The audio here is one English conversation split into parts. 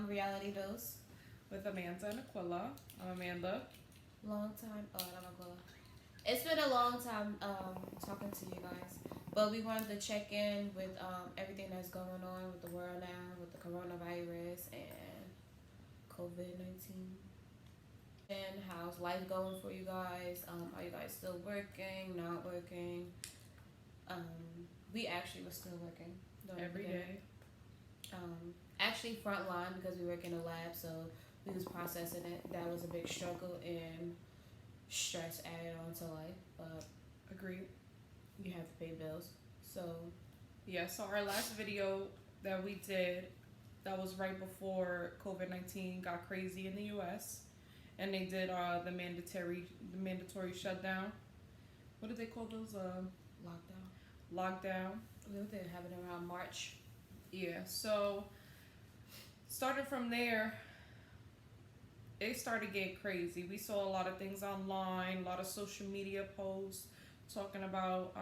Reality Dose with Amanda and Aquila. I'm Amanda. long time. Oh, I'm Aquila. It's been a long time talking to you guys, but we wanted to check in with everything that's going on with the world now, with the coronavirus and COVID-19, and how's life going for you guys? Are you guys still working? Not working? Um, we actually were still working Every day. Actually frontline because we work in a lab, so we was processing it. That was a big struggle and stress added on to life, but Agreed. you have to pay bills. So Yeah, so our last video that we did, that was right before COVID-19 got crazy in the U.S. and they did the mandatory shutdown. What did they call those? lockdown. Lockdown. We did have it around March. Yeah, so started from there, it started getting crazy. We saw a lot of things online, a lot of social media posts talking about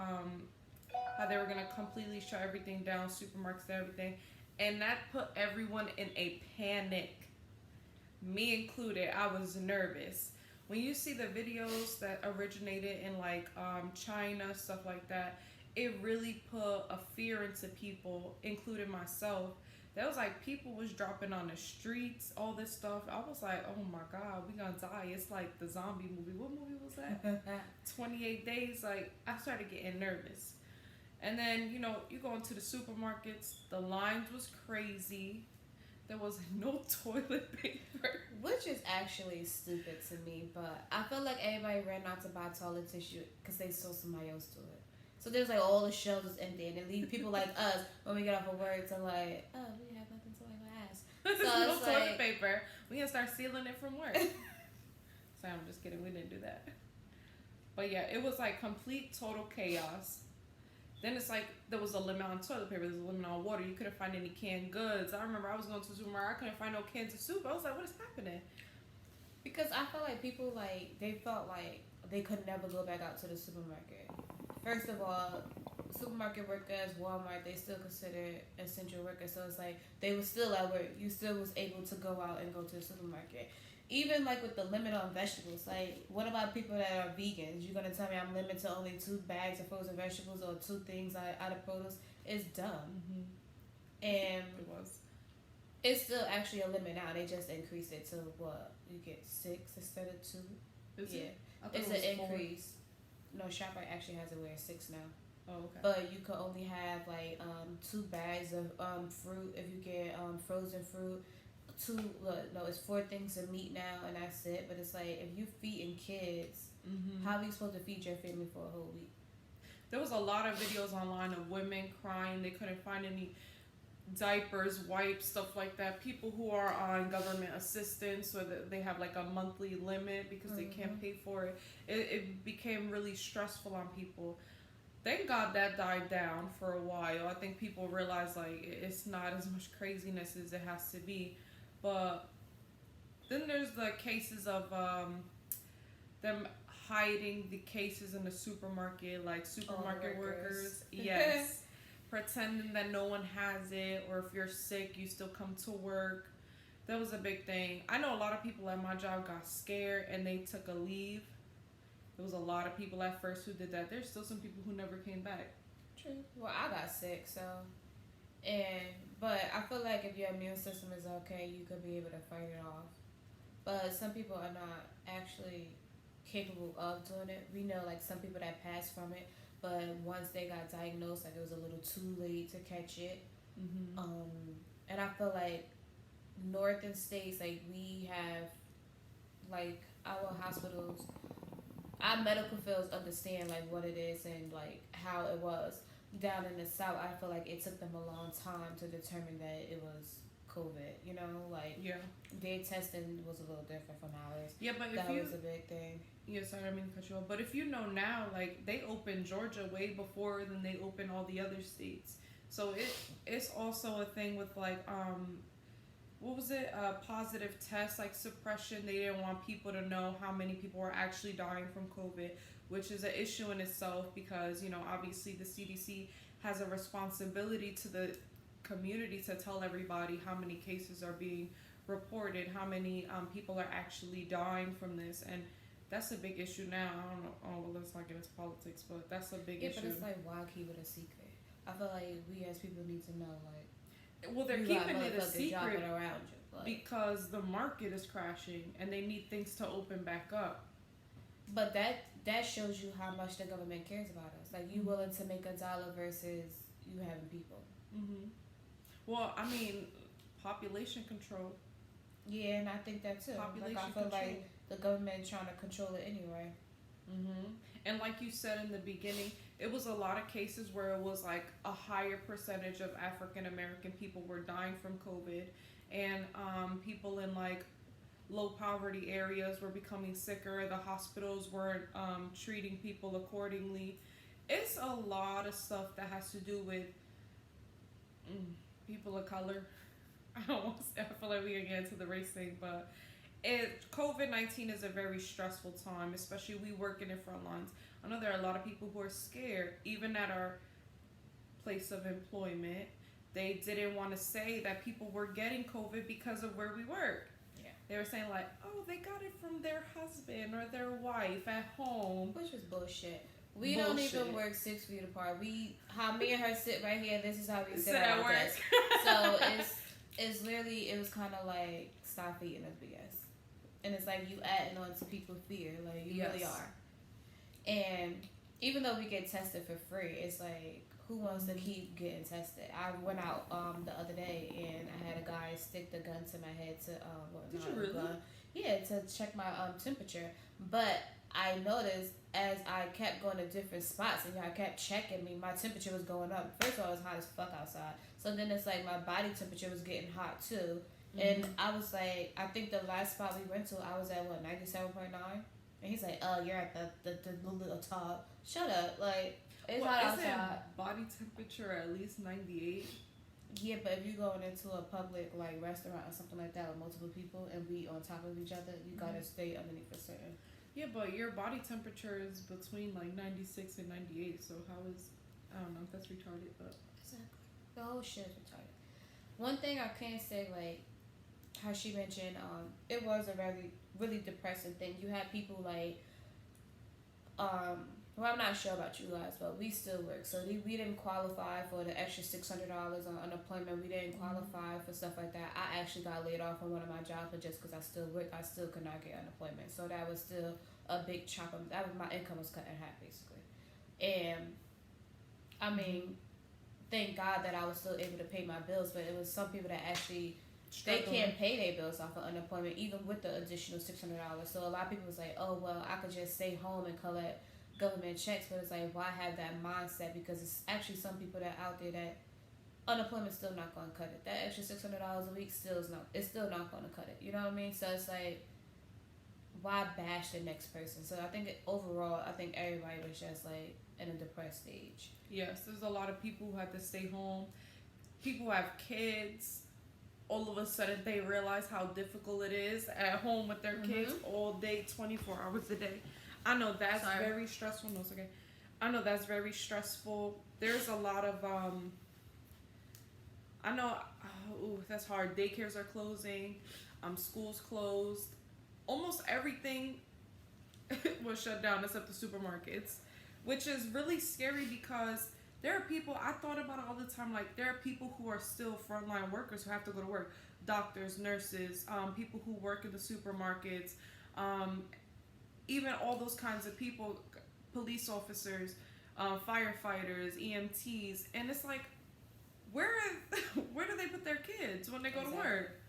how they were going to completely shut everything down, supermarkets and everything. And that put everyone in a panic, me included. I was nervous. When you see the videos that originated in like China, stuff like that, it really put a fear into people, including myself. That was like people was dropping on the streets, all this stuff. I was like, oh my God, we gonna die. It's like the zombie movie. What movie was that? 28 Days. Like, I started getting nervous. And then, you know, you go into the supermarkets, the lines was crazy. There was no toilet paper. Which is actually stupid to me, but I feel like everybody ran out to buy toilet tissue because they saw somebody else do it. So there's like all the shelves is empty, and then leave people like us when we get off of work to like, oh, we have nothing to wipe our ass. There's So no it's toilet like, paper. We gonna start sealing it from work. So I'm just kidding. We didn't do that. But yeah, it was like complete total chaos. Then it's like there was a limit on toilet paper. There's a limit on water. You couldn't find any canned goods. I remember I was going to the supermarket. I couldn't find no cans of soup. I was like, what is happening? because I feel like people like they felt like they could never go back out to the supermarket. First of all, supermarket workers, Walmart, they still considered essential workers. So it's like they were still at work. You still was able to go out and go to the supermarket. Even like with the limit on vegetables, like what about people that are vegans? You're gonna tell me I'm limited to only 2 bags of frozen vegetables or 2 things out of produce? It's dumb. And It was. it's still actually a limit now. They just increased it to what? You get 6 instead of 2. Is Yeah, it? I thought it's it an was 4. increase. No, ShopRite actually has it where it's 6 now. Oh, okay. But you could only have like 2 bags of fruit if you get frozen fruit. It's 4 things of meat now, and that's it. But it's like if you feeding kids, how are you supposed to feed your family for a whole week? There was a lot of videos online of women crying. They couldn't find any diapers, wipes, stuff like that. People who are on government assistance or that they have like a monthly limit because they can't pay for it. It became really stressful on people. Thank God that died down for a while. I think people realized like it's not as much craziness as it has to be. But then there's the cases of them hiding the cases in the supermarket, like supermarket workers. Yes. Pretending that no one has it, or if you're sick, you still come to work. That was a big thing. I know a lot of people at my job got scared and they took a leave. There was a lot of people at first who did that. There's still some people who never came back. True. Well, I got sick, so but I feel like if your immune system is okay, you could be able to fight it off. But some people are not actually capable of doing it. We know like some people that passed from it, but once they got diagnosed, like it was a little too late to catch it. And I feel like northern states, like we have like our hospitals, our medical fields understand like what it is and like how it was. Down in the south, I feel like it took them a long time to determine that it was COVID. You know, like their testing was a little different from ours. Yeah, but that was a big thing. Yeah, sorry, I didn't mean to cut you off. But if you know now, like they opened Georgia way before than they opened all the other states. So it's also a thing with like what was it? Positive test like suppression. They didn't want people to know how many people were actually dying from COVID, which is an issue in itself because, you know, obviously the CDC has a responsibility to the community to tell everybody how many cases are being reported, how many people are actually dying from this, and that's a big issue now. I don't know. Oh, well, let's not get into politics, but that's a big issue. But it's like, why keep it a secret? I feel like we as people need to know, like, well, they're keeping it a secret around you, like, because the market is crashing and they need things to open back up. But that shows you how much the government cares about us. Like, you willing to make $1 versus you having people. Mhm. Well, I mean, population control. Yeah, and I think that too. Population like, I feel control. like the government trying to control it anyway. Mhm. And like you said in the beginning, it was a lot of cases where it was like a higher percentage of African American people were dying from COVID, and people in like low poverty areas were becoming sicker. The hospitals weren't treating people accordingly. It's a lot of stuff that has to do with people of color. I don't want to say, I feel like we can get into the race thing, but COVID-19 is a very stressful time, especially we working in front lines. I know there are a lot of people who are scared, even at our place of employment. They didn't want to say that people were getting COVID because of where we work. Yeah. They were saying like, oh, they got it from their husband or their wife at home. Which is bullshit. We don't even work 6 feet apart. How me and her sit right here, this is how we sit at work. Desk. So it's literally, it was kind of like, stop feeding us BS. And it's like you adding on to people's fear. Like, you really are. And even though we get tested for free, it's like, who wants to keep getting tested? I went out the other day and I had a guy stick the gun to my head to Did you really? Yeah, to check my temperature. But I noticed as I kept going to different spots and y'all kept checking me, my temperature was going up. First of all, it was hot as fuck outside. So then it's like my body temperature was getting hot too. And I was like, I think the last spot we went to, I was at 97.9? And he's like, oh, you're at the little top. Shut up. Like, it's hot outside. Body temperature at least 98? Yeah, but if you're going into a public, like, restaurant or something like that with multiple people and we on top of each other, you gotta stay underneath a certain. Yeah, but your body temperature is between, like, 96 and 98, so how is, I don't know if that's retarded, but. Exactly. The whole shit is retarded. One thing I can say, like, how she mentioned, it was a really depressing thing. You had people like, well, I'm not sure about you guys, but we still work. So we didn't qualify for the extra $600 on unemployment. We didn't qualify for stuff like that. I actually got laid off from one of my jobs, but just because I still worked, I still could not get unemployment. So that was still a big chunk of my income was cut in half basically. And I mean, thank God that I was still able to pay my bills, but it was some people that actually. They can't pay their bills off of unemployment, even with the additional $600. So a lot of people was like, oh, well, I could just stay home and collect government checks. But it's like, why have that mindset? Because it's actually some people that out there that unemployment's still not going to cut it. That extra $600 a week it's still not going to cut it. You know what I mean? So it's like, why bash the next person? So I think overall, I think everybody was just like in a depressed stage. Yes, there's a lot of people who have to stay home. People who have kids. All of a sudden they realize how difficult it is at home with their kids all day, 24 hours a day. I know that's very stressful. No, it's okay. I know that's very stressful. There's a lot of, I know, that's hard. Daycares are closing. Schools closed. Almost everything was shut down except the supermarkets, which is really scary because there are people, I thought about it all the time, like there are people who are still frontline workers who have to go to work. Doctors, nurses, people who work in the supermarkets, even all those kinds of people, police officers, firefighters, EMTs. And it's like, where do they put their kids when they go to work?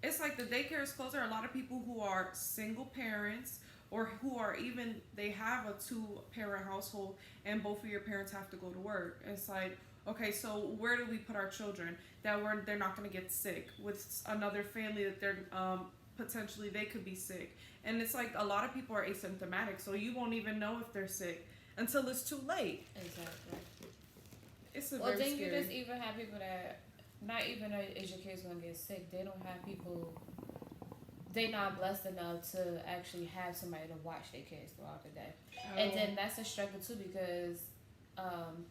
It's like the daycare is closed. There are a lot of people who are single parents or who are even, they have a 2-parent household and both of your parents have to go to work. It's like, okay, so where do we put our children that they're not going to get sick with another family that they're potentially they could be sick? And it's like a lot of people are asymptomatic, so you won't even know if they're sick until it's too late. Exactly. It's a very scary. Well, then you just even have people that not even is your kids going to get sick. They don't have people. They're not blessed enough to actually have somebody to watch their kids throughout the day. Oh. And then that's a struggle too because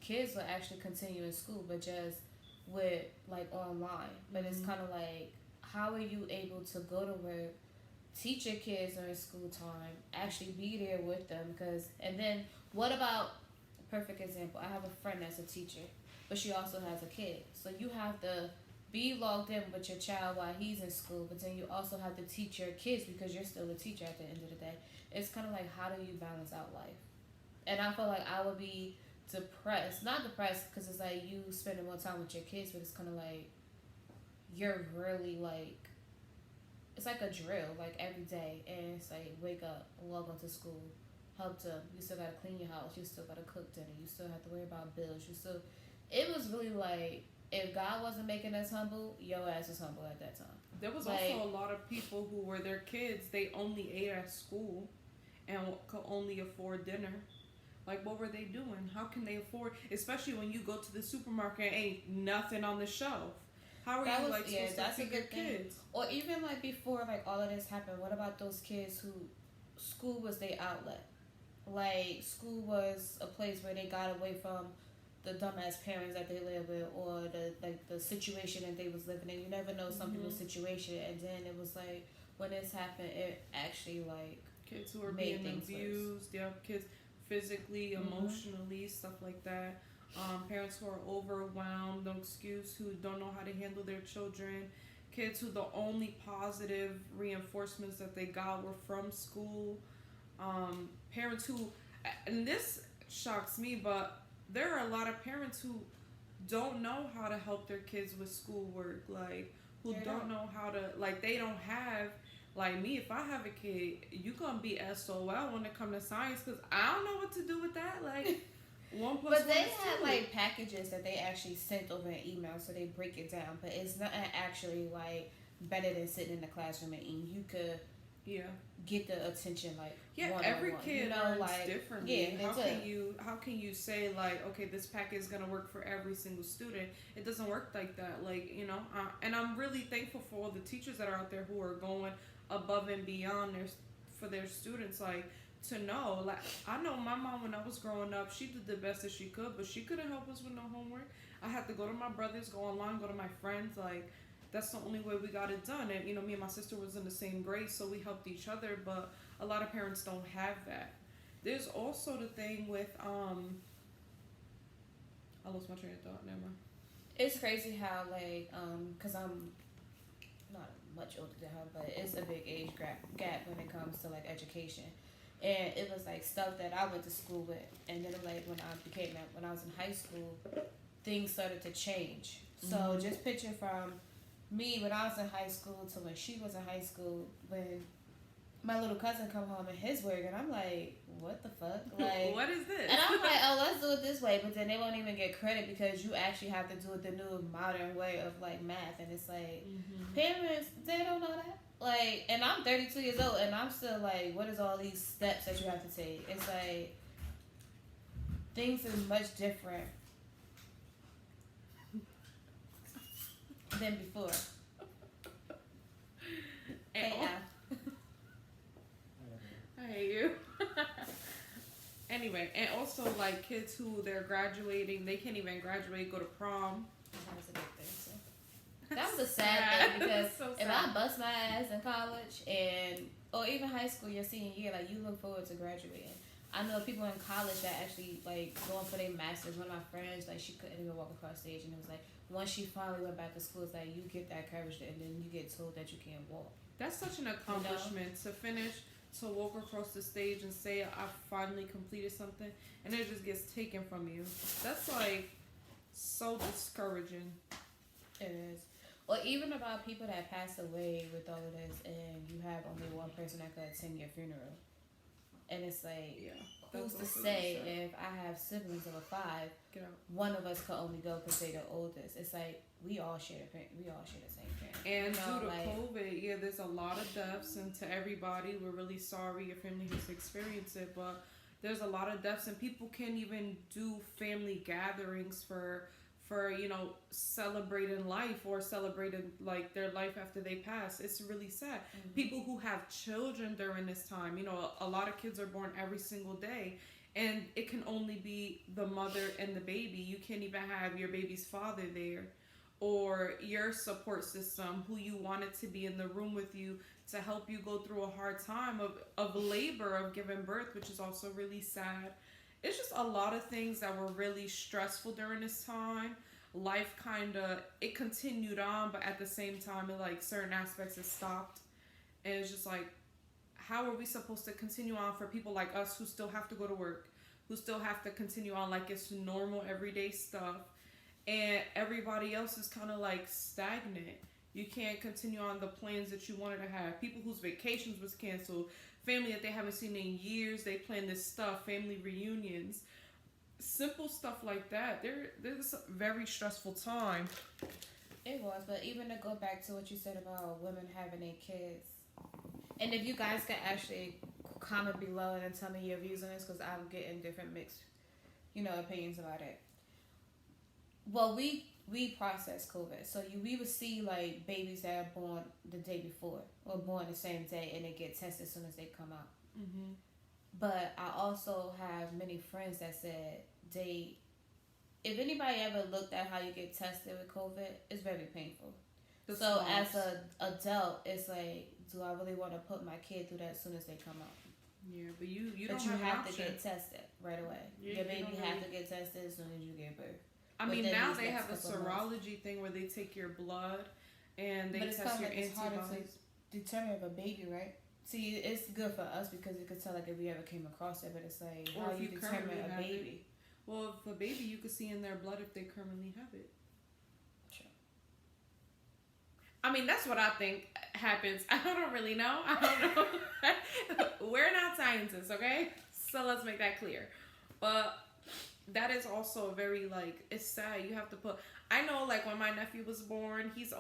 kids will actually continue in school, but just with like online, but it's Mm-hmm. kind of like, how are you able to go to work, teach your kids during school time, actually be there with them? Because and then what about, perfect example, I have a friend that's a teacher, but she also has a kid, so you have to be logged in with your child while he's in school, but then you also have to teach your kids because you're still a teacher at the end of the day. It's kind of like, how do you balance out life? And I feel like I would be depressed, not depressed because it's like you spending more time with your kids, but it's kind of like you're really like, it's like a drill, like every day, and it's like wake up, log on to school, help them. You still gotta clean your house. You still gotta cook dinner. You still have to worry about bills. You still. It was really like, if God wasn't making us humble, your ass was humble at that time. There was also Like, a lot of people who were their kids. They only ate at school and could only afford dinner. Like, what were they doing? How can they afford? Especially when you go to the supermarket and ain't nothing on the shelf. How are that you was, like yeah, supposed to that's a feed your good thing. kids? Or even like before like all of this happened, what about those kids who school was their outlet? Like school was a place where they got away from the dumbass parents that they live with, or the like the situation that they was living in. You never know some people's Mm-hmm. situation, and then it was like when this happened, it actually like Kids who are made being things abused. Yeah, kids physically, worse. emotionally, stuff like that. Parents who are overwhelmed, no excuse, who don't know how to handle their children. Kids who the only positive reinforcements that they got were from school. Parents who, and this shocks me, but there are a lot of parents who don't know how to help their kids with schoolwork, like who They don't don't. know how to, like they don't have, like me, if I have a kid, you gonna be SOL when it come to science, because I don't know what to do with that. Like one plus But one they is had two. like packages that they actually sent over an email, so they break it down. But it's not actually like better than sitting in the classroom and eating. You could Yeah, get the attention like yeah. one Every on one. kid You know, learns like, differently. yeah, How that's can it. you say like, okay, this packet is gonna work for every single student? It doesn't work like that. Like and I'm really thankful for all the teachers that are out there who are going above and beyond for their students. Like to know, like I know my mom when I was growing up, she did the best that she could, but she couldn't help us with no homework. I had to go to my brothers, go online, go to my friends, like. That's the only way we got it done. And me and my sister was in the same grade, so we helped each other. But a lot of parents don't have that. There's also the thing with I lost my train of thought. Never mind. It's crazy how like cause I'm not much older than her, but it's a big age gap when it comes to like education. And it was like stuff that I went to school with, and then like when I was in high school, things started to change. So Mm-hmm. just picture from me when I was in high school to when she was in high school, when my little cousin come home and his work, and I'm like, what the fuck? Like, What is this? and I'm like, oh, let's do it this way, but then they won't even get credit because you actually have to do it the new modern way of like math, and it's like, Mm-hmm. parents, they don't know that. Like, and I'm 32 years old, and I'm still like, what is all these steps that you have to take? It's like, things are much different than before. And Hey, Al. I hate you. Anyway, and also like kids who they're graduating, they can't even graduate, go to prom. That was a big thing, too. That was a sad thing because so if sad. I bust my ass in college or even high school your senior year, like you look forward to graduating. I know people in college that actually like going for their masters. One of my friends, like she couldn't even walk across stage, and it was like once she finally went back to school, it's like you get that courage, and then you get told that you can't walk. That's such an accomplishment to finish, to walk across the stage and say I finally completed something, and it just gets taken from you. That's like so discouraging. It is. Or even about people that passed away with all of this, and you have only one person that could attend your funeral. And it's like, Yeah. who's That's to also say sad. if I have siblings of a 5, Get out. one of us could only go because they're the oldest? It's like we all share the same parent. And You know, due to like, COVID, yeah, there's a lot of deaths, and to everybody, we're really sorry your family has experienced it, but there's a lot of deaths, and people can't even do family gatherings for celebrating life or celebrating like their life after they pass. It's really sad. mhm. People who have children during this time, a lot of kids are born every single day, and it can only be the mother and the baby. You can't even have your baby's father there. or your support system, who you wanted to be in the room with you to help you go through a hard time of labor, of giving birth, which is also really sad. It's just a lot of things that were really stressful during this time. Life kind of, it continued on, but at the same time, it like certain aspects it stopped. And it's just like, how are we supposed to continue on for people like us who still have to go to work, who still have to continue on like it's normal everyday stuff, and everybody else is kind of like stagnant. You can't continue on the plans that you wanted to have. People whose vacations was canceled, family that they haven't seen in years, they plan this stuff, family reunions, simple stuff like that. There's a very stressful time. It was, but even to go back to what you said about women having their kids, and if you guys can actually comment below and tell me your views on this, because I'm getting different mixed, opinions about it. Well, we process COVID, so we would see like babies that are born the day before or born the same day, and they get tested as soon as they come out. Mm-hmm. But I also have many friends that said if anybody ever looked at how you get tested with COVID, it's very painful. So as a adult, it's like, do I really want to put my kid through that as soon as they come out? Yeah, but you But don't you have to get tested right away. Yeah, Your baby don't have really- to get tested as soon as you give birth. I mean, within now these they next have a couple of months. serology thing where they take your blood and they But it's test kind your of like it's harder antibodies. to determine if a baby, right? See, it's good for us because it could tell like if we ever came across it, but it's like Or how if you you determine currently a have baby. Well, if a baby, you could see in their blood if they currently have it. Sure. I mean, that's what I think happens. I don't really know. I don't know. We're not scientists, okay? So let's make that clear. But that is also very, like, it's sad. You have to put... I know, like, when my nephew was born, he's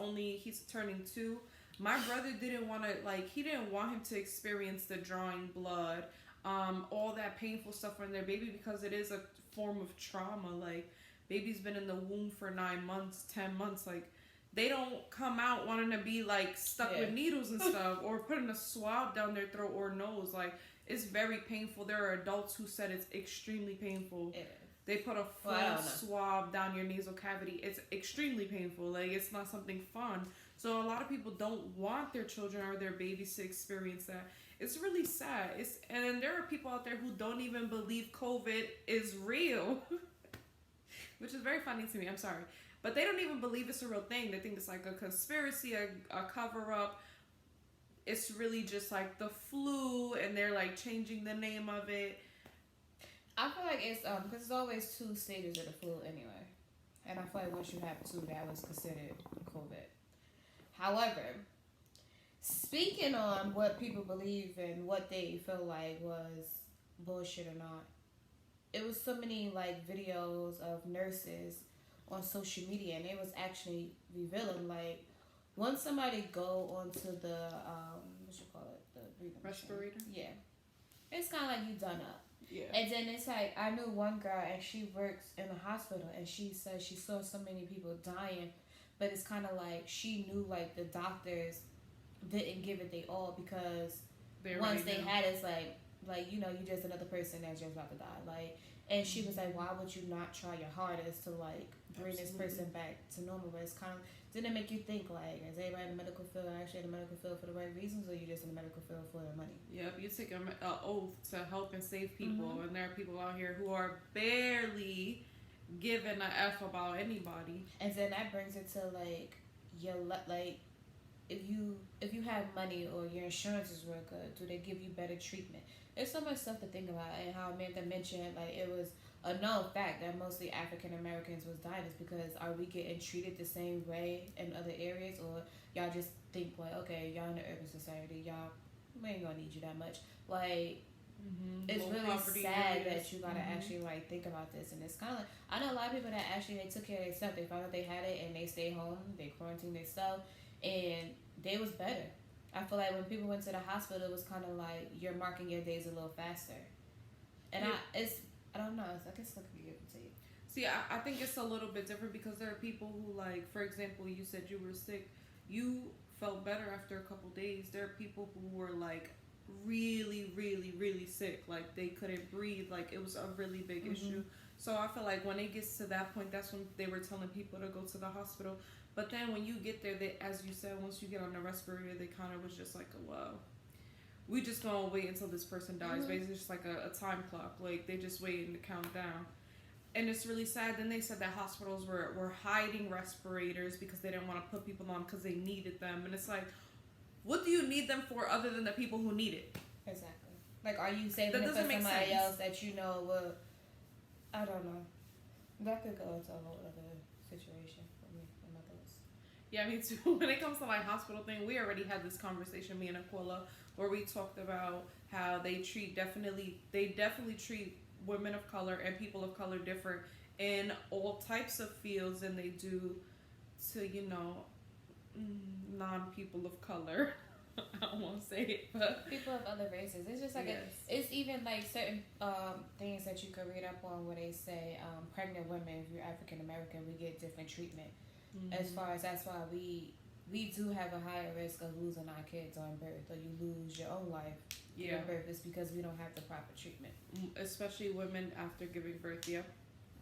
turning 2. My brother didn't want to, like, he didn't want him to experience the drawing blood, all that painful stuff from their baby, because it is a form of trauma. Like, baby's been in the womb for 9 months, 10 months, like, they don't come out wanting to be like stuck with needles and stuff or putting a swab down their throat or nose. Like, it's very painful. There are adults who said it's extremely painful. It is. They put a full swab down your nasal cavity. It's extremely painful. Like, it's not something fun. So a lot of people don't want their children or their babies to experience that. It's really sad. And then there are people out there who don't even believe COVID is real, which is very funny to me. I'm sorry. But they don't even believe it's a real thing. They think it's like a conspiracy, a cover-up. It's really just like the flu, and they're like changing the name of it. I feel like it's because there's always 2 stages of the flu anyway, and I feel like once you have 2, that was considered COVID. However, speaking on what people believe and what they feel like was bullshit or not, it was so many like videos of nurses on social media, and it was actually revealing like once somebody go onto the what you call it, the breathing respirator machine, yeah, it's kind of like you done up. Yeah. And then it's like I knew one girl and she works in a hospital, and she said she saw so many people dying, but it's kind of like she knew like the doctors didn't give it they all, because once they had it, it's like you just another person that's just about to die, like. And she was like, why would you not try your hardest to like bring this person back to normal? But it's kind of, didn't it make you think like, is everybody in the medical field actually in the medical field for the right reasons, or you just in the medical field for the money? Yep, you take an oath to help and save people, and there are people out here who are barely giving a F about anybody. And then that brings it to like if you have money or your insurance is real good, do they give you better treatment? There's so much stuff to think about, and how Amanda mentioned like it was a known fact that mostly African Americans was dying is because are we getting treated the same way in other areas, or y'all just think like, okay, y'all in the urban society, y'all, we ain't gonna need you that much. Like, it's really sad that you gotta actually like think about this, and it's kind of like, I know a lot of people that actually they took care of themselves. They found out they had it and they stayed home, they quarantined themselves, and they was better. I feel like when people went to the hospital, it was kind of like you're marking your days a little faster, and I don't know. I guess it could be given to you. See, I think it's a little bit different because there are people who, like, for example, you said you were sick. You felt better after a couple days. There are people who were, like, really, really, really sick. Like, they couldn't breathe. Like, it was a really big issue. So I feel like when it gets to that point, that's when they were telling people to go to the hospital. But then when you get there, they, as you said, once you get on the respirator, they kind of was just like, well, we just gonna wait until this person dies. Mm-hmm. Basically, just like a time clock. Like, they just waiting to count down. And it's really sad. Then they said that hospitals were hiding respirators because they didn't want to put people on because they needed them. And it's like, what do you need them for other than the people who need it? Exactly. Like, are you saving That it for doesn't make somebody sense. else that you know will? I don't know. That could go into a whole other situation for me and my thoughts. Yeah, me too. When it comes to my hospital thing, we already had this conversation, me and Aquila, where we talked about how they definitely treat women of color and people of color different in all types of fields than they do to, non-people of color. I don't want to say it, but People of other races. It's just like yes. it's even like certain things that you could read up on where they say pregnant women, if you're African American, we get different treatment. As far as that's why we do have a higher risk of losing our kids on birth, or you lose your own life Yeah, giving birth. It's because we don't have the proper treatment. especially women after giving birth. Yeah,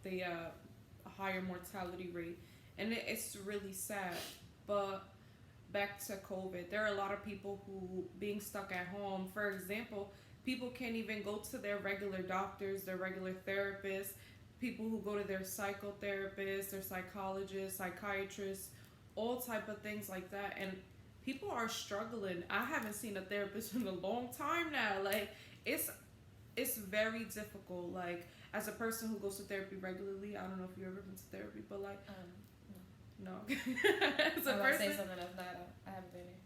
they a higher mortality rate, and it's really sad. But back to COVID, there are a lot of people who being stuck at home. For example, people can't even go to their regular doctors, their regular therapists. People who go to their psychotherapists, their psychologists, psychiatrists, all type of things like that, and people are struggling. I haven't seen a therapist in a long time now. Like, it's very difficult. Like, as a person who goes to therapy regularly, I don't know if you've ever been to therapy, but like, no. As a I'm about to person, say something else. No, I haven't been here.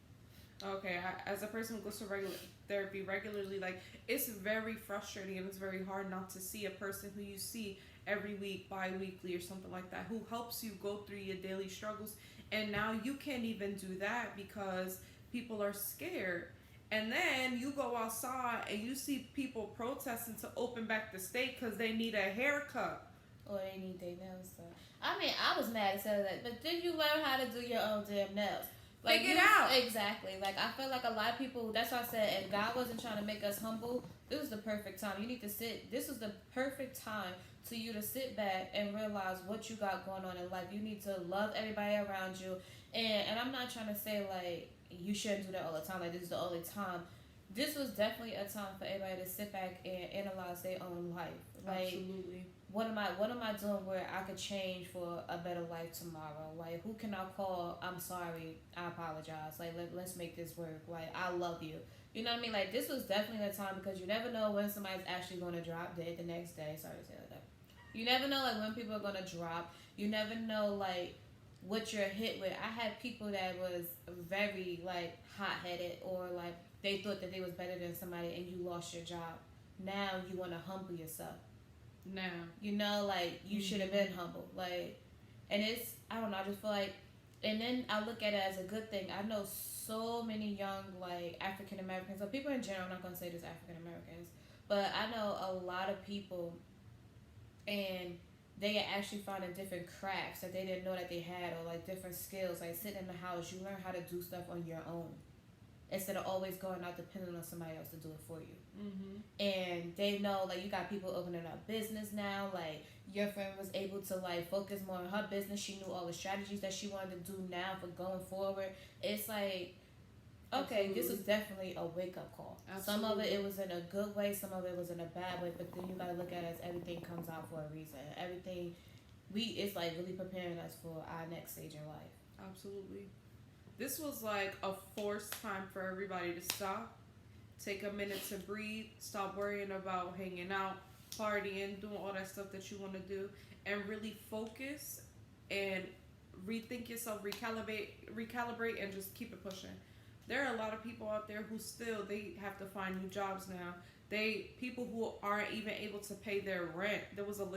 okay, as a person who goes to regular therapy regularly, like, it's very frustrating and it's very hard not to see a person who you see every week, bi-weekly or something like that, who helps you go through your daily struggles. And now you can't even do that because people are scared. And then you go outside and you see people protesting to open back the state because they need a haircut. Or they need their nails done. I mean, I was mad at that, but then you learn how to do your own damn nails. Like, Figure it out. Exactly. Like, I feel like a lot of people, that's why I said, if God wasn't trying to make us humble, this was the perfect time. You need to sit, this was the perfect time to you to sit back and realize what you got going on in life. You need to love everybody around you. And I'm not trying to say, like, you shouldn't do that all the time. Like, this is the only time. This was definitely a time for everybody to sit back and analyze their own life. Like, Absolutely. what am I doing where I could change for a better life tomorrow? Like, who can I call? I'm sorry, I apologize. Like, let's make this work. Like, I love you. You know what I mean? Like, this was definitely a time because you never know when somebody's actually going to drop dead the next day. Sorry to say like that. You never know, like, when people are going to drop. You never know, like, what you're hit with. I had people that was very, like, hot-headed, or, like, they thought that they was better than somebody and you lost your job. Now you want to humble yourself. Now. You know, like, you should have been humble. Like, and it's, I don't know, I just feel like, and then I look at it as a good thing. I know so many young, like, African Americans, or people in general, I'm not going to say just African Americans, but I know a lot of people, and they are actually finding different crafts that they didn't know that they had, or, like, different skills. Like, sitting in the house, you learn how to do stuff on your own instead of always going out depending on somebody else to do it for you. And they know, like, you got people opening up business now. Like, your friend was able to, like, focus more on her business. She knew all the strategies that she wanted to do now for going forward. It's like, okay, Absolutely. this was definitely a wake-up call. Absolutely. Some of it was in a good way, some of it was in a bad way, but then you gotta look at it as everything comes out for a reason. Everything, it's like really preparing us for our next stage in life. Absolutely. This was like a forced time for everybody to stop, take a minute to breathe, stop worrying about hanging out, partying, doing all that stuff that you want to do, and really focus and rethink yourself, recalibrate, and just keep it pushing. There are a lot of people out there who still, they have to find new jobs now. People who aren't even able to pay their rent. There was a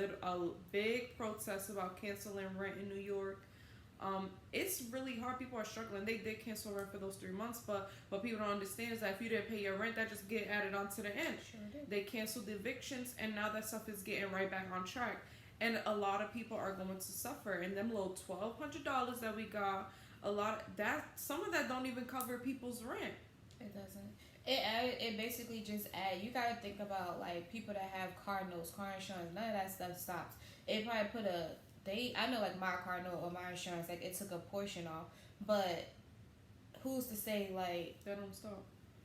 big protest about canceling rent in New York. It's really hard. People are struggling. They did cancel rent for those 3 months, but what people don't understand is that if you didn't pay your rent, that just get added on to the end. Sure did. They canceled evictions, and now that stuff is getting right back on track. And a lot of people are going to suffer. And them little $1,200 that we got, some of that don't even cover people's rent. It doesn't. It basically just you gotta think about, like, people that have car notes, car insurance. None of that stuff stops. They probably put a I know like my car note or my insurance, like it took a portion off, but who's to say like That don't stop.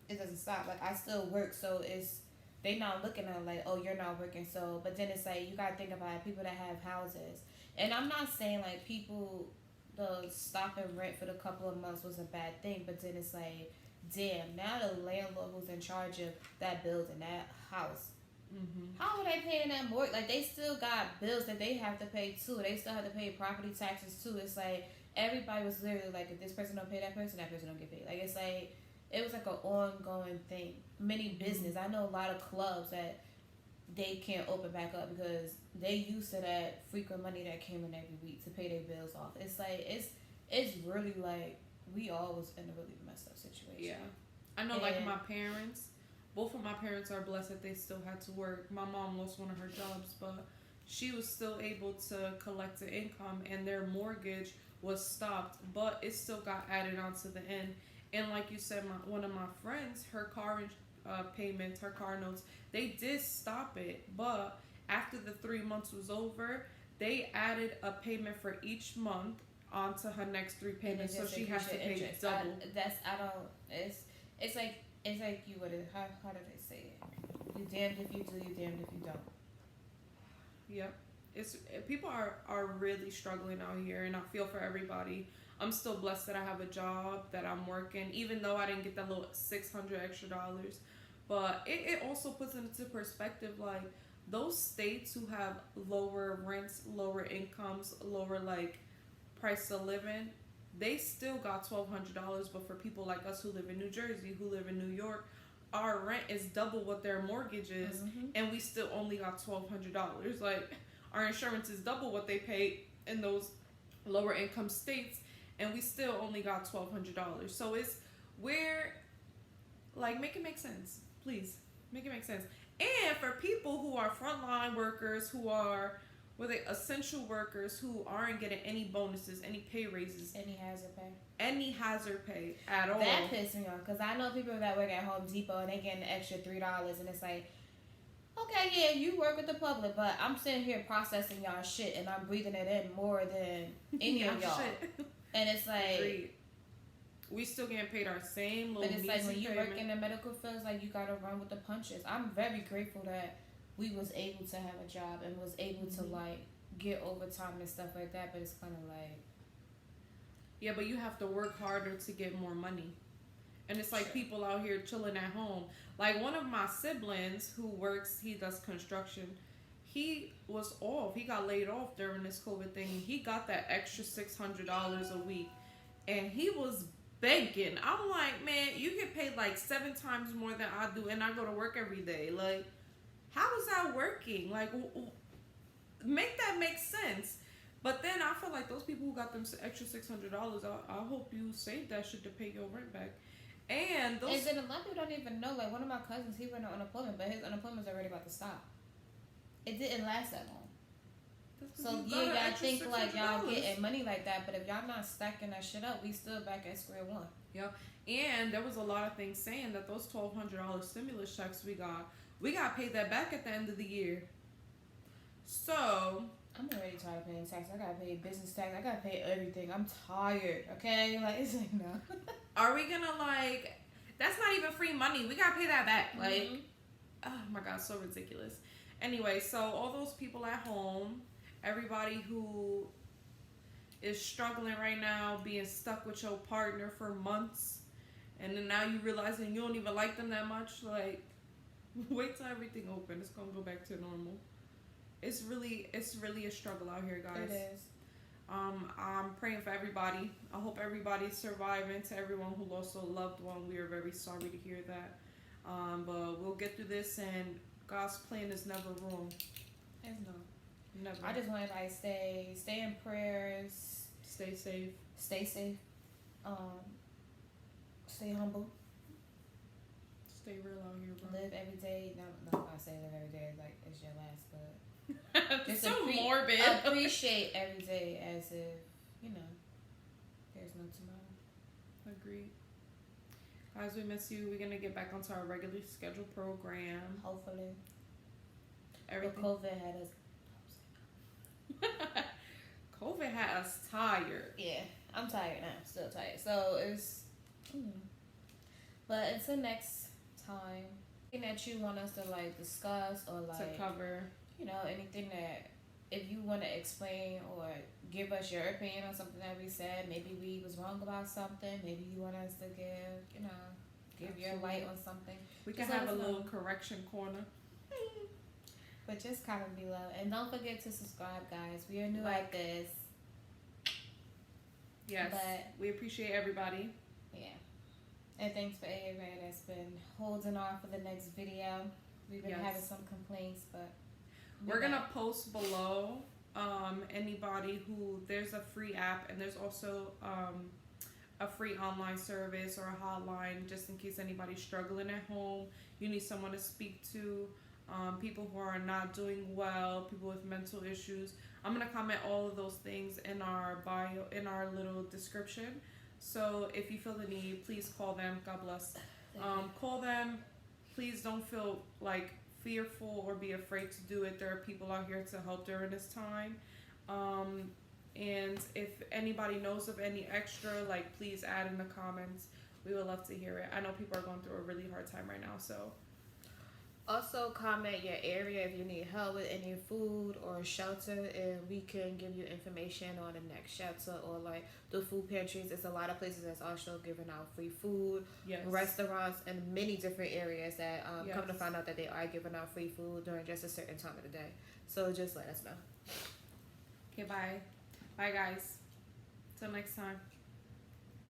it doesn't stop? Like I still work, so it's they not looking at like, oh, you're not working, so but then it's like you gotta think about it, people that have houses, and I'm not saying like people the stopping rent for the couple of months was a bad thing, but then it's like, damn, now the landlord who's in charge of that building, that house, how are they paying that mortgage? Like they still got bills that they have to pay too. They still have to pay property taxes too. It's like everybody was literally like, if this person don't pay that person don't get paid. Like it's like it was like an ongoing thing. Many business. I know a lot of clubs that they can't open back up because they used to that frequent money that came in every week to pay their bills off. It's like it's really like we all was in a really messed up situation. Yeah, I know. Like my parents, both of my parents are blessed that they still had to work. My mom lost one of her jobs, but she was still able to collect the income, and their mortgage was stopped, but it still got added on to the end. And like you said, one of my friends, her car payments, her car notes, they did stop it, but after the 3 months was over, they added a payment for each month onto her next 3 payments, so she has to pay interest. double. It's like you would how do they say it? You damned if you do, you damned if you don't. Yep. People are really struggling out here, and I feel for everybody. I'm still blessed that I have a job, that I'm working, even though I didn't get that little $600 extra. But it also puts it into perspective, like those states who have lower rents, lower incomes, lower like price of living, they still got $1,200. But for people like us who live in New Jersey, who live in New York, our rent is double what their mortgage is, and we still only got $1,200. Like our insurance is double what they pay in those lower income states, and we still only got $1,200. So it's where, like, make it make sense, please, make it make sense. And for people who are frontline workers, who are essential workers who aren't getting any bonuses, any pay raises, any hazard pay at all. That pisses me off because I know people that work at Home Depot and they get an extra $3, and it's like, okay, yeah, you work with the public, but I'm sitting here processing y'all shit and I'm breathing it in more than any of y'all. And it's like, agreed. We still getting paid our same little. But it's like when you payment. work in the medical field, it's like you gotta run with the punches. I'm very grateful that we was able to have a job and was able to like get overtime and stuff like that. But it's kind of like, yeah, but you have to work harder to get more money. And it's like people out here chilling at home. Like one of my siblings who works, he does construction. He was off. He got laid off during this COVID thing. He got that extra $600 a week, and he was begging. I'm like, man, you get paid like 7 times more than I do, and I go to work every day. Like, how is that working? Like, make that make sense. But then I feel like those people who got them extra $600, I hope you save that shit to pay your rent back. And then a lot of people don't even know. Like one of my cousins, he went on unemployment, but his unemployment's already about to stop. It didn't last that long. So yeah, y'all think like y'all getting money like that, but if y'all not stacking that shit up, we still back at square one. Yeah, and there was a lot of things saying that those $1,200 stimulus checks we got paid that back at the end of the year. So I'm already tired of paying tax. I gotta pay business tax. I gotta pay everything. I'm tired. Okay, like it's like no. Are we gonna like? That's not even free money. We gotta pay that back. Like, oh my god, so ridiculous. Anyway, so all those people at home, everybody who is struggling right now, being stuck with your partner for months, and then now you realizing you don't even like them that much, like, wait till everything open. It's gonna go back to normal. It's really a struggle out here, guys. It is. I'm praying for everybody. I hope everybody's surviving. To everyone who lost a loved one, we are very sorry to hear that. But we'll get through this, and God's plan is never wrong. It's not. Never. I just want everybody to stay in prayers. Stay safe. Stay safe. Stay humble. Stay real out here, bro. Live every day. No, I say live every day like it's your last, but just so morbid. Appreciate every day as if, there's no tomorrow. Agreed. Guys, we miss you. We're gonna get back onto our regularly scheduled program. Hopefully. Everything. But COVID had us. COVID had us tired. Yeah, I'm tired now. Still tired. So it's. But until next time, anything that you want us to like discuss or like to cover, anything that if you want to explain or give us your opinion on something that we said, maybe we was wrong about something. Maybe you want us to give your light on something. We can have a little correction corner. But just comment below. And don't forget to subscribe, guys. We are new like this. Yes. But we appreciate everybody. Yeah. And thanks for everybody that's been holding on for the next video. We've been having some complaints, but we're going to post below anybody who, there's a free app and there's also a free online service or a hotline just in case anybody's struggling at home. You need someone to speak to. People who are not doing well, people with mental issues. I'm going to comment all of those things in our bio, in our little description. So if you feel the need, please call them. God bless. Call them. Please don't feel like fearful or be afraid to do it. There are people out here to help during this time. And if anybody knows of any extra, like please add in the comments. We would love to hear it. I know people are going through a really hard time right now, so. Also comment your area if you need help with any food or shelter, and we can give you information on the next shelter or like the food pantries. There's a lot of places that's also giving out free food, restaurants, and many different areas that come to find out that they are giving out free food during just a certain time of the day. So just let us know. Okay, bye. Bye, guys. Till next time.